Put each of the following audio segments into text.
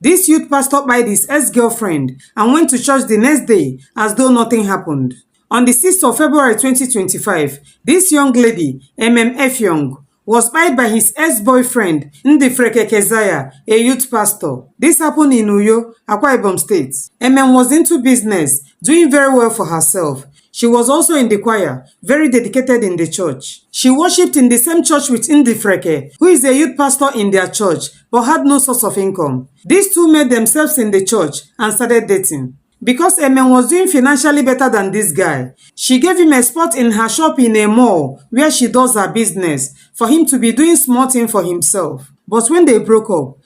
This youth pastor spied his ex-girlfriend and went to church the next day as though nothing happened. On the 6th of February 2025, this young lady, Effiong, was spied by his ex-boyfriend, Ndifreke Kezaya, a youth pastor. This happened in Uyo, Akwa Ibom State. Was into business, doing very well for herself. She was also in the choir, very dedicated in the church. She worshipped in the same church with Ndifreke, who is a youth pastor in their church, but had no source of income. These two met themselves in the church and started dating. Because was doing financially better than this guy, she gave him a spot in her shop in a mall where she does her business for him to be doing small things for himself. But when they broke up,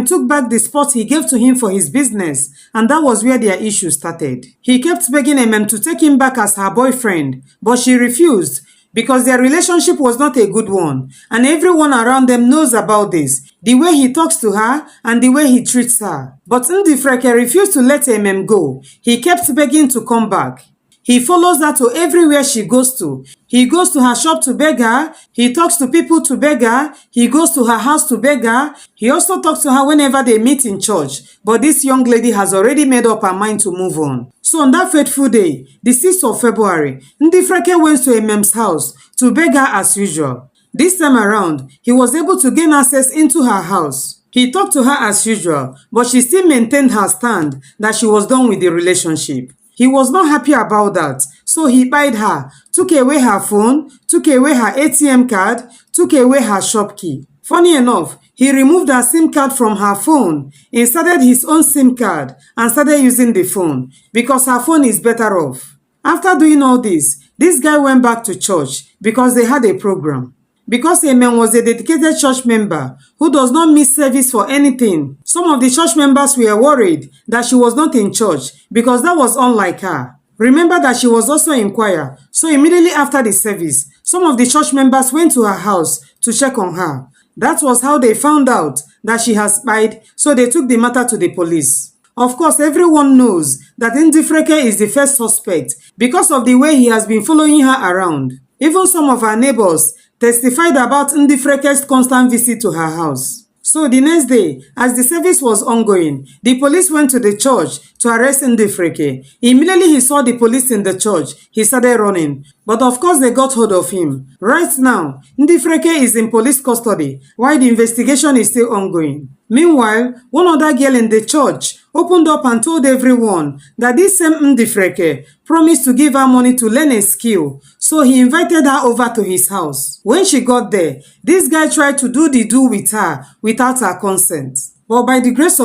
took back the spot he gave to him for his business, and that was where their issue started. He kept begging to take him back as her boyfriend, but she refused because their relationship was not a good one, and everyone around them knows about this, the way he talks to her and the way he treats her. But Ndifreke refused to let go. He kept begging to come back. He follows her to everywhere she goes to. He goes to her shop to beg her. He talks to people to beg her. He goes to her house to beg her. He also talks to her whenever they meet in church. But this young lady has already made up her mind to move on. So on that fateful day, the 6th of February, Ndifreke went to Emem's house to beg her as usual. This time around, he was able to gain access into her house. He talked to her as usual, but she still maintained her stand that she was done with the relationship. He was not happy about that, so he spied her, took away her phone, took away her ATM card, took away her shop key. Funny enough, he removed her SIM card from her phone, inserted his own SIM card, and started using the phone, because her phone is better off. After doing all this guy went back to church because they had a program. Because was a dedicated church member who does not miss service for anything, some of the church members were worried that she was not in church because that was unlike her. Remember that she was also in choir, so immediately after the service, some of the church members went to her house to check on her. That was how they found out that she has spied, so they took the matter to the police. Of course, everyone knows that Ndifreke is the first suspect because of the way he has been following her around. Even some of her neighbors testified about Ndifreke's constant visit to her house. So the next day, as the service was ongoing, the police went to the church to arrest Ndifreke. Immediately he saw the police in the church, he started running. But of course they got hold of him. Right now, Ndifreke is in police custody while the investigation is still ongoing. Meanwhile, one other girl in the church opened up and told everyone that this same Ndifreke promised to give her money to learn a skill, so he invited her over to his house. When she got there, this guy tried to do the do with her without her consent. But by the grace of